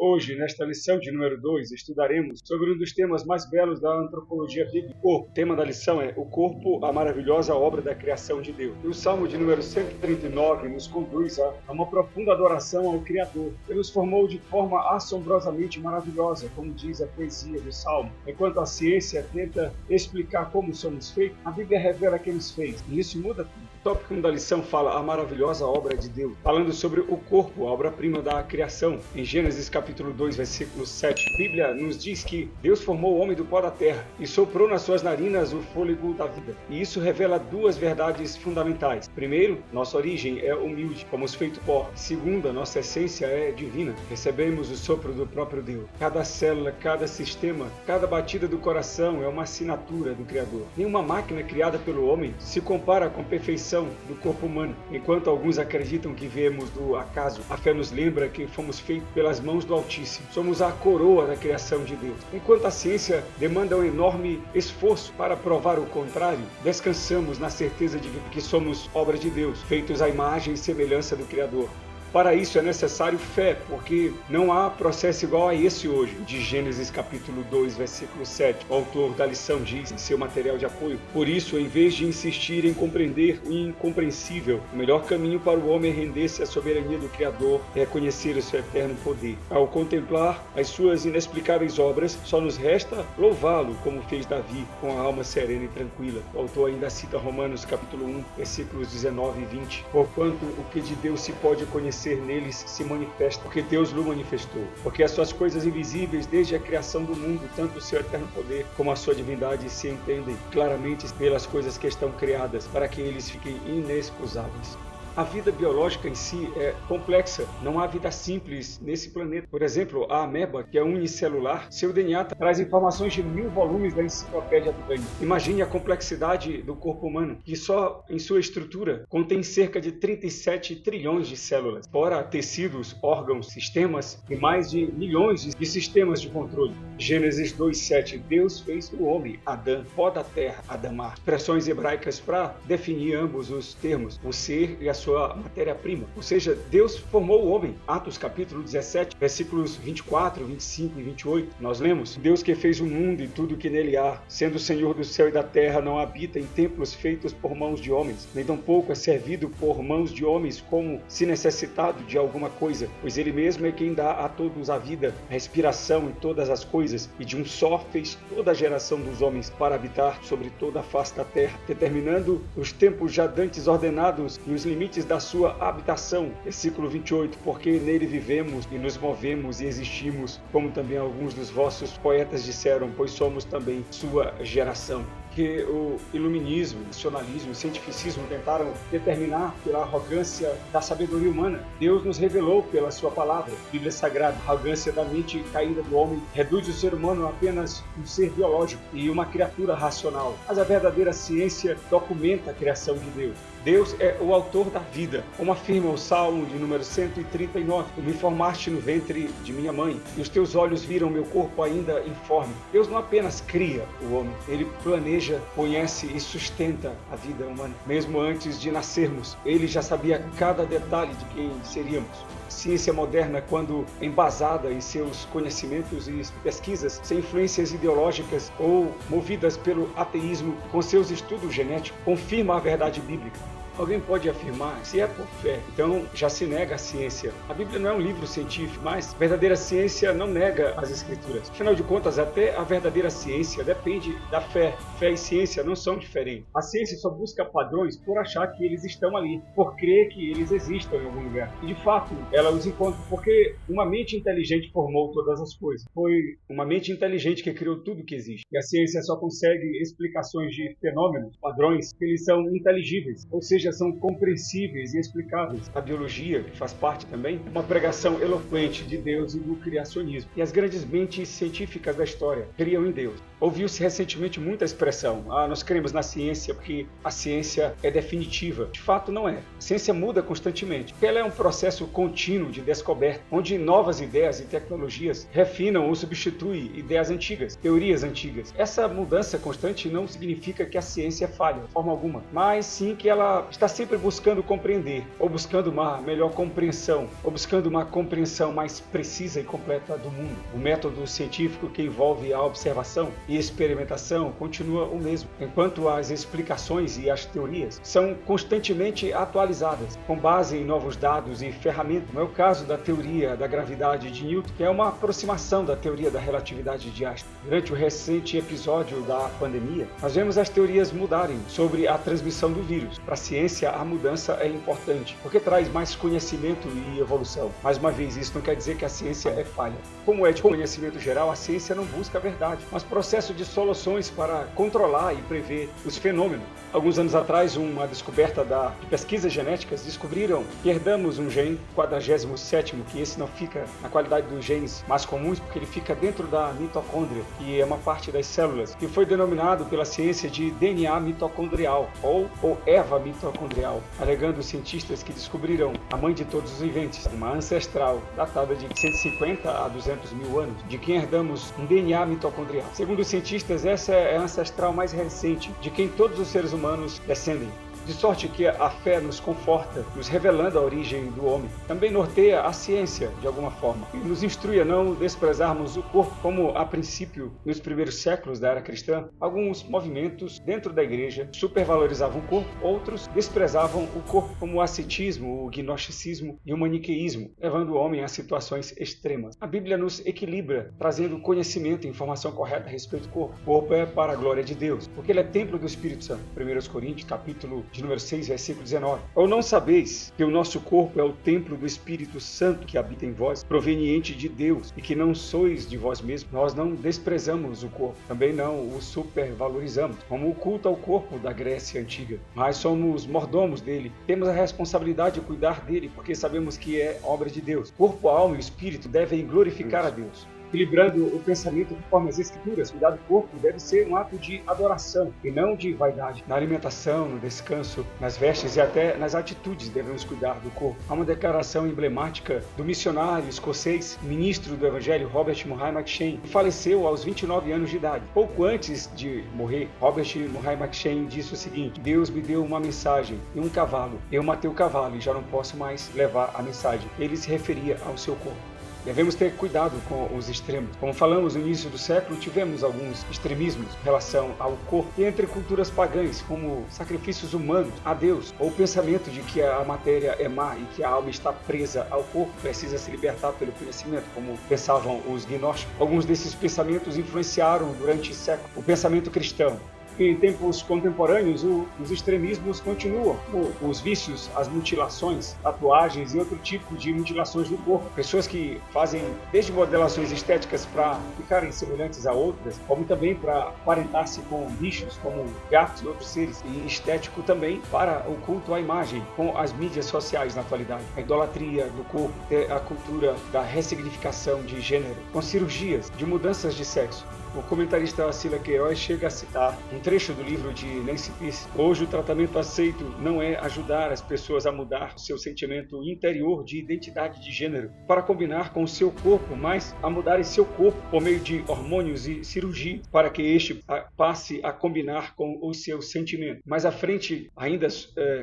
Hoje, nesta lição de número 2, estudaremos sobre um dos temas mais belos da antropologia bíblica. O tema da lição é o corpo, a maravilhosa obra da criação de Deus. E o Salmo de número 139 nos conduz a uma profunda adoração ao Criador. Ele nos formou de forma assombrosamente maravilhosa, como diz a poesia do Salmo. Enquanto a ciência tenta explicar como somos feitos, a Bíblia revela quem nos fez. E isso muda tudo. O tópico 1 da lição fala a maravilhosa obra de Deus, falando sobre o corpo, a obra-prima da criação. Em Gênesis capítulo 2, versículo 7, a Bíblia nos diz que Deus formou o homem do pó da terra e soprou nas suas narinas o fôlego da vida. E isso revela duas verdades fundamentais. Primeiro, nossa origem é humilde, fomos feitos pó. Segunda, nossa essência é divina. Recebemos o sopro do próprio Deus. Cada célula, cada sistema, cada batida do coração é uma assinatura do Criador. Nenhuma máquina criada pelo homem se compara com a perfeição do corpo humano. Enquanto alguns acreditam que viemos do acaso, a fé nos lembra que fomos feitos pelas mãos do Altíssimo. Somos a coroa da criação de Deus. Enquanto a ciência demanda um enorme esforço para provar o contrário, descansamos na certeza de que somos obras de Deus, feitos à imagem e semelhança do Criador. Para isso é necessário fé, porque não há processo igual a esse hoje. De Gênesis capítulo 2, versículo 7, o autor da lição diz em seu material de apoio: por isso, em vez de insistir em compreender o incompreensível, o melhor caminho para o homem é render-se à soberania do Criador e reconhecer o seu eterno poder. Ao contemplar as suas inexplicáveis obras, só nos resta louvá-lo, como fez Davi, com a alma serena e tranquila. O autor ainda cita Romanos capítulo 1, versículos 19 e 20. Porquanto o que de Deus se pode conhecer neles se manifesta, porque Deus lhe manifestou. Porque as suas coisas invisíveis, desde a criação do mundo, tanto o seu eterno poder como a sua divindade, se entendem claramente pelas coisas que estão criadas, para que eles fiquem inexcusáveis. A vida biológica em si é complexa, não há vida simples nesse planeta. Por exemplo, a ameba, que é unicelular, seu DNA traz informações de 1000 volumes da enciclopédia britânica. Imagine a complexidade do corpo humano, que só em sua estrutura contém cerca de 37 trilhões de células, fora tecidos, órgãos, sistemas e mais de milhões de sistemas de controle. Gênesis 2:7, Deus fez o homem, Adão, pó da terra, Adamar. Expressões hebraicas para definir ambos os termos, o ser e a sua matéria-prima. Ou seja, Deus formou o homem. Atos capítulo 17, versículos 24, 25 e 28. Nós lemos: Deus que fez o mundo e tudo que nele há, sendo o Senhor do céu e da terra, não habita em templos feitos por mãos de homens, nem tampouco é servido por mãos de homens como se necessitado de alguma coisa, pois ele mesmo é quem dá a todos a vida, a respiração e todas as coisas, e de um só fez toda a geração dos homens para habitar sobre toda a face da terra, determinando os tempos já dantes ordenados e os limites da sua habitação. Versículo 28, porque nele vivemos e nos movemos e existimos, como também alguns dos vossos poetas disseram, pois somos também sua geração. Que o iluminismo, o nacionalismo, o cientificismo tentaram determinar pela arrogância da sabedoria humana. Deus nos revelou pela sua palavra, Bíblia Sagrada. A arrogância da mente caída do homem reduz o ser humano a apenas um ser biológico e uma criatura racional. Mas a verdadeira ciência documenta a criação de Deus. Deus é o autor da vida, como afirma o Salmo de número 139. Tu me formaste no ventre de minha mãe, e os teus olhos viram meu corpo ainda informe. Deus não apenas cria o homem, ele planeja, conhece e sustenta a vida humana. Mesmo antes de nascermos, ele já sabia cada detalhe de quem seríamos. Ciência moderna, quando embasada em seus conhecimentos e pesquisas, sem influências ideológicas ou movidas pelo ateísmo, com seus estudos genéticos, confirma a verdade bíblica. Alguém pode afirmar, se é por fé, então já se nega a ciência. A Bíblia não é um livro científico, mas a verdadeira ciência não nega as Escrituras. Afinal de contas, até a verdadeira ciência depende da fé. Fé e ciência não são diferentes. A ciência só busca padrões por achar que eles estão ali, por crer que eles existam em algum lugar. E de fato, ela os encontra porque uma mente inteligente formou todas as coisas. Foi uma mente inteligente que criou tudo que existe. E a ciência só consegue explicações de fenômenos, padrões, que eles são inteligíveis, ou seja, são compreensíveis e explicáveis. A biologia, que faz parte também, é uma pregação eloquente de Deus e do criacionismo. E as grandes mentes científicas da história criam em Deus. Ouviu-se recentemente muita expressão: nós cremos na ciência porque a ciência é definitiva. De fato, não é. A ciência muda constantemente. Ela é um processo contínuo de descoberta, onde novas ideias e tecnologias refinam ou substituem ideias antigas, teorias antigas. Essa mudança constante não significa que a ciência falha, de forma alguma, mas sim que ela está sempre buscando compreender, ou buscando uma melhor compreensão, ou buscando uma compreensão mais precisa e completa do mundo. O método científico que envolve a observação e experimentação continua o mesmo, enquanto as explicações e as teorias são constantemente atualizadas, com base em novos dados e ferramentas. Não é o caso da teoria da gravidade de Newton, que é uma aproximação da teoria da relatividade de Einstein. Durante o recente episódio da pandemia, nós vemos as teorias mudarem sobre a transmissão do vírus. Para a ciência, a mudança é importante, porque traz mais conhecimento e evolução. Mais uma vez, isso não quer dizer que a ciência é falha. Como é de conhecimento geral, a ciência não busca a verdade, mas processo de soluções para controlar e prever os fenômenos. Alguns anos atrás, uma descoberta de pesquisas genéticas descobriram que herdamos um gene 47º, que esse não fica na qualidade dos genes mais comuns, porque ele fica dentro da mitocôndria, que é uma parte das células, que foi denominado pela ciência de DNA mitocondrial, ou EVA mitocondrial, alegando os cientistas que descobriram a mãe de todos os viventes, uma ancestral datada de 150 a 200 mil anos, de quem herdamos um DNA mitocondrial. Segundo os cientistas, essa é a ancestral mais recente, de quem todos os seres humanos descendem. De sorte que a fé nos conforta, nos revelando a origem do homem. Também norteia a ciência, de alguma forma, e nos instrui a não desprezarmos o corpo, como a princípio, nos primeiros séculos da era cristã, alguns movimentos dentro da igreja supervalorizavam o corpo, outros desprezavam o corpo, como o ascetismo, o gnosticismo e o maniqueísmo, levando o homem a situações extremas. A Bíblia nos equilibra, trazendo conhecimento e informação correta a respeito do corpo. O corpo é para a glória de Deus, porque ele é templo do Espírito Santo. 1 Coríntios, capítulo de número 6, versículo 19. Ou não sabeis que o nosso corpo é o templo do Espírito Santo que habita em vós, proveniente de Deus, e que não sois de vós mesmos? Nós não desprezamos o corpo, também não o supervalorizamos, como o culto ao corpo da Grécia Antiga. Mas somos mordomos dele, temos a responsabilidade de cuidar dele, porque sabemos que é obra de Deus. Corpo, alma e espírito devem glorificar a Deus. Equilibrando o pensamento conforme as Escrituras, cuidar do corpo deve ser um ato de adoração e não de vaidade. Na alimentação, no descanso, nas vestes e até nas atitudes devemos cuidar do corpo. Há uma declaração emblemática do missionário escocês, ministro do Evangelho, Robert Murray McCheyne, que faleceu aos 29 anos de idade. Pouco antes de morrer, Robert Murray McCheyne disse o seguinte: Deus me deu uma mensagem e um cavalo. Eu matei o cavalo e já não posso mais levar a mensagem. Ele se referia ao seu corpo. Devemos ter cuidado com os extremos. Como falamos no início do século, tivemos alguns extremismos em relação ao corpo. E entre culturas pagãs, como sacrifícios humanos a Deus, ou o pensamento de que a matéria é má e que a alma está presa ao corpo, precisa se libertar pelo conhecimento, como pensavam os gnósticos. Alguns desses pensamentos influenciaram durante séculos o pensamento cristão. Em tempos contemporâneos, os extremismos continuam, como os vícios, as mutilações, tatuagens e outro tipo de mutilações do corpo. Pessoas que fazem desde modelações estéticas para ficarem semelhantes a outras, como também para aparentar-se com bichos, como gatos e outros seres, e estético também para o culto à imagem, com as mídias sociais na atualidade. A idolatria do corpo, a cultura da ressignificação de gênero, com cirurgias de mudanças de sexo. O comentarista Sila Queiroz chega a citar um trecho do livro de Nancy Pearce. Hoje o tratamento aceito não é ajudar as pessoas a mudar o seu sentimento interior de identidade de gênero para combinar com o seu corpo, mas a mudarem seu corpo por meio de hormônios e cirurgia para que este passe a combinar com o seu sentimento. Mais à frente, ainda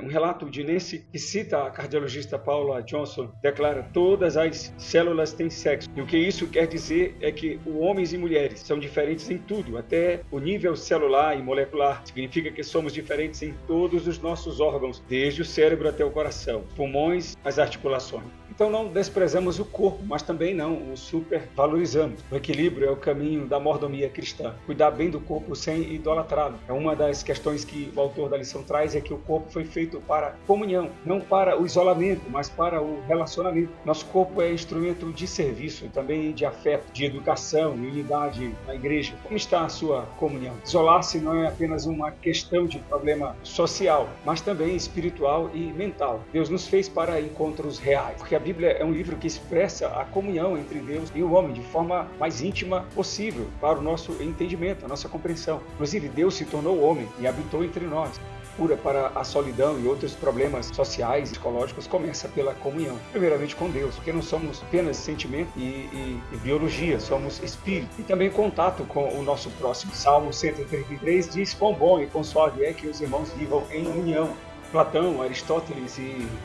um relato de Nancy que cita a cardiologista Paula Johnson, declara: todas as células têm sexo. E o que isso quer dizer é que homens e mulheres são diferentes em tudo, até o nível celular e molecular. Significa que somos diferentes em todos os nossos órgãos, desde o cérebro até o coração, pulmões, as articulações. Então não desprezamos o corpo, mas também não o supervalorizamos. O equilíbrio é o caminho da mordomia cristã. Cuidar bem do corpo sem idolatrá-lo. É uma das questões que o autor da lição traz, é que o corpo foi feito para comunhão, não para o isolamento, mas para o relacionamento. Nosso corpo é instrumento de serviço, também de afeto, de educação e unidade na igreja. Como está a sua comunhão? Isolar-se não é apenas uma questão de problema social, mas também espiritual e mental. Deus nos fez para encontros reais, porque a Bíblia é um livro que expressa a comunhão entre Deus e o homem de forma mais íntima possível para o nosso entendimento, a nossa compreensão. Inclusive, Deus se tornou homem e habitou entre nós. Cura para a solidão e outros problemas sociais e psicológicos começa pela comunhão, primeiramente com Deus, porque não somos apenas sentimento e biologia, somos espírito e também contato com o nosso próximo. Salmo 133 diz: quão bom e quão suave é que os irmãos vivam em união. Platão, Aristóteles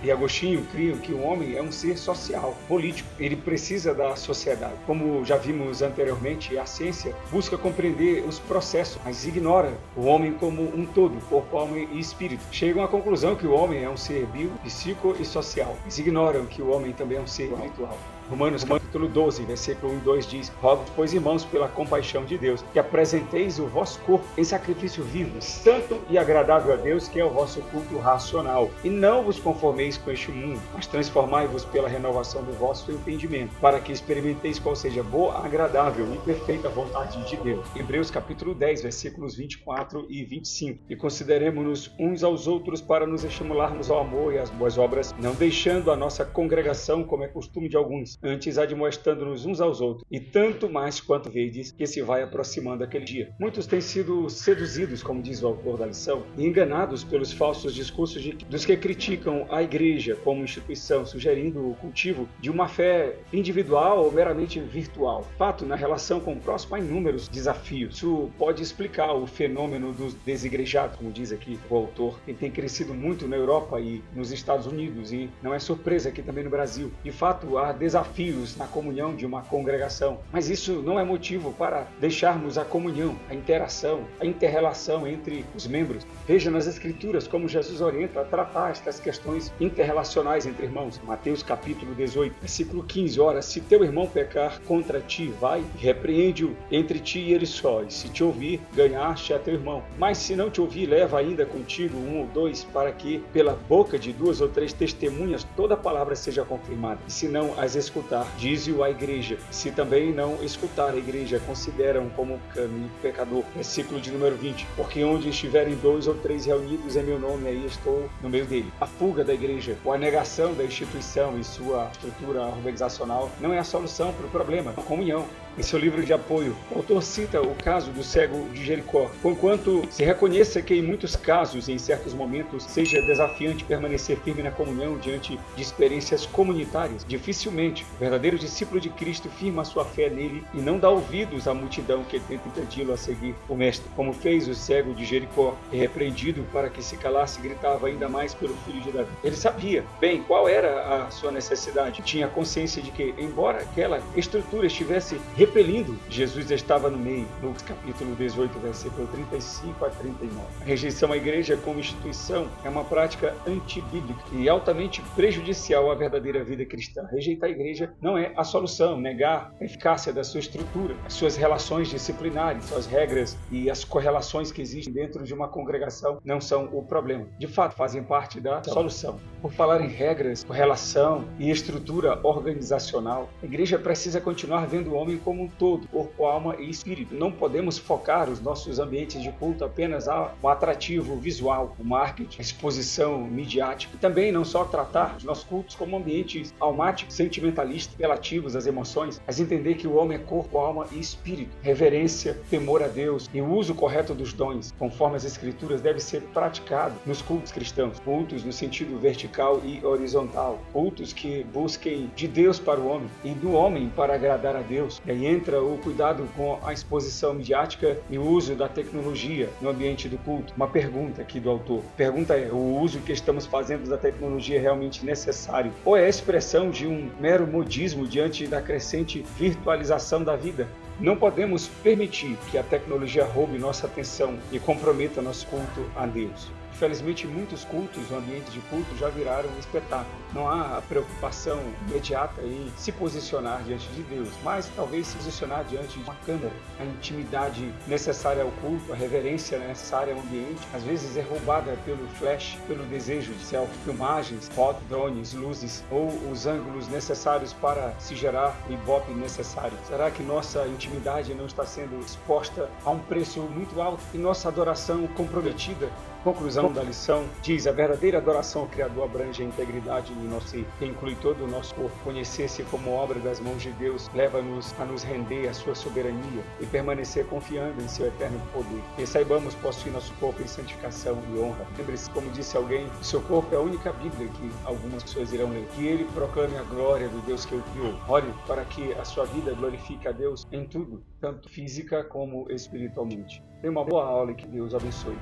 e Agostinho criam que o homem é um ser social, político. Ele precisa da sociedade. Como já vimos anteriormente, a ciência busca compreender os processos, mas ignora o homem como um todo, corpo, alma e espírito. Chegam à conclusão que o homem é um ser bio, psíquico e social. Eles ignoram que o homem também é um ser espiritual. Romanos capítulo 12, versículo 1 e 2 diz: Rogo, pois, irmãos, pela compaixão de Deus, que apresenteis o vosso corpo em sacrifício vivo, santo e agradável a Deus, que é o vosso culto racional. E não vos conformeis com este mundo, mas transformai-vos pela renovação do vosso entendimento, para que experimenteis qual seja boa, agradável e perfeita vontade de Deus. Hebreus capítulo 10, versículos 24 e 25. E consideremos-nos uns aos outros para nos estimularmos ao amor e às boas obras, não deixando a nossa congregação, como é costume de alguns, antes admoestando-nos uns aos outros, e tanto mais quanto vedes que se vai aproximando aquele dia. Muitos têm sido seduzidos, como diz o autor da lição, e enganados pelos falsos discursos dos que criticam a igreja como instituição, sugerindo o cultivo de uma fé individual ou meramente virtual. Fato, na relação com o próximo, há inúmeros desafios. Isso pode explicar o fenômeno dos desigrejados, como diz aqui o autor, que tem crescido muito na Europa e nos Estados Unidos, e não é surpresa aqui também no Brasil. De fato, há desafios na comunhão de uma congregação, mas isso não é motivo para deixarmos a comunhão, a interação, a inter-relação entre os membros. Veja nas Escrituras como Jesus orienta a tratar estas questões interrelacionais entre irmãos. Mateus capítulo 18, versículo 15. Ora, se teu irmão pecar contra ti, vai e repreende-o entre ti e ele só, e se te ouvir, ganhaste a teu irmão. Mas se não te ouvir, leva ainda contigo um ou dois, para que pela boca de duas ou três testemunhas toda palavra seja confirmada. E se não as escutar, dize-o à igreja. Se também não escutar a igreja, consideram como caminho pecador. Versículo de número 20. Porque onde estiverem dois ou três reunidos em meu nome, aí estou no meio dele. A fuga da igreja, ou a negação da instituição e sua estrutura organizacional não é a solução para o problema. A comunhão. Em seu livro de apoio, o autor cita o caso do cego de Jericó. Conquanto se reconheça que em muitos casos, em certos momentos, seja desafiante permanecer firme na comunhão diante de experiências comunitárias, dificilmente o verdadeiro discípulo de Cristo firma a sua fé nele e não dá ouvidos à multidão que tenta impedi-lo a seguir o mestre, como fez o cego de Jericó, e repreendido para que se calasse, gritava ainda mais pelo filho de Davi. Ele sabia bem qual era a sua necessidade, tinha consciência de que, embora aquela estrutura estivesse repelindo, Jesus estava no meio. Lucas capítulo 18, versículo 35 a 39. A rejeição à igreja como instituição é uma prática antibíblica e altamente prejudicial à verdadeira vida cristã. Rejeitar a igreja não é a solução, negar a eficácia da sua estrutura, as suas relações disciplinares, suas regras e as correlações que existem dentro de uma congregação não são o problema. De fato, fazem parte da solução. Por falar em regras, correlação e estrutura organizacional, a igreja precisa continuar vendo o homem como um todo, corpo, alma e espírito. Não podemos focar os nossos ambientes de culto apenas ao atrativo visual, o marketing, a exposição midiática. E também não só tratar os nossos cultos como ambientes almáticos, sentimentalistas, apelativos às emoções, mas entender que o homem é corpo, alma e espírito. Reverência, temor a Deus e o uso correto dos dons, conforme as Escrituras, deve ser praticado nos cultos cristãos. Cultos no sentido vertical e horizontal. Cultos que busquem de Deus para o homem e do homem para agradar a Deus. E aí entra o cuidado com a exposição midiática e o uso da tecnologia no ambiente do culto. Uma pergunta aqui do autor. A pergunta é: o uso que estamos fazendo da tecnologia é realmente necessário? Ou é a expressão de um mero modismo diante da crescente virtualização da vida? Não podemos permitir que a tecnologia roube nossa atenção e comprometa nosso culto a Deus. Infelizmente, muitos cultos, o ambiente de culto, já viraram um espetáculo. Não há a preocupação imediata em se posicionar diante de Deus, mas talvez se posicionar diante de uma câmera. A intimidade necessária ao culto, a reverência necessária ao ambiente, às vezes é roubada pelo flash, pelo desejo de selfie, filmagens, fotos, drones, luzes ou os ângulos necessários para se gerar o ibope necessário. Será que nossa intimidade não está sendo exposta a um preço muito alto e nossa adoração comprometida? Conclusão da lição diz: a verdadeira adoração ao Criador abrange a integridade do nosso ser, que inclui todo o nosso corpo. Conhecer-se como obra das mãos de Deus leva-nos a nos render à sua soberania e permanecer confiando em seu eterno poder. E saibamos possuir nosso corpo em santificação e honra. Lembre-se, como disse alguém, o seu corpo é a única Bíblia que algumas pessoas irão ler. Que ele proclame a glória do Deus que o criou. Ore para que a sua vida glorifique a Deus em tudo, tanto física como espiritualmente. Tenha uma boa aula e que Deus abençoe.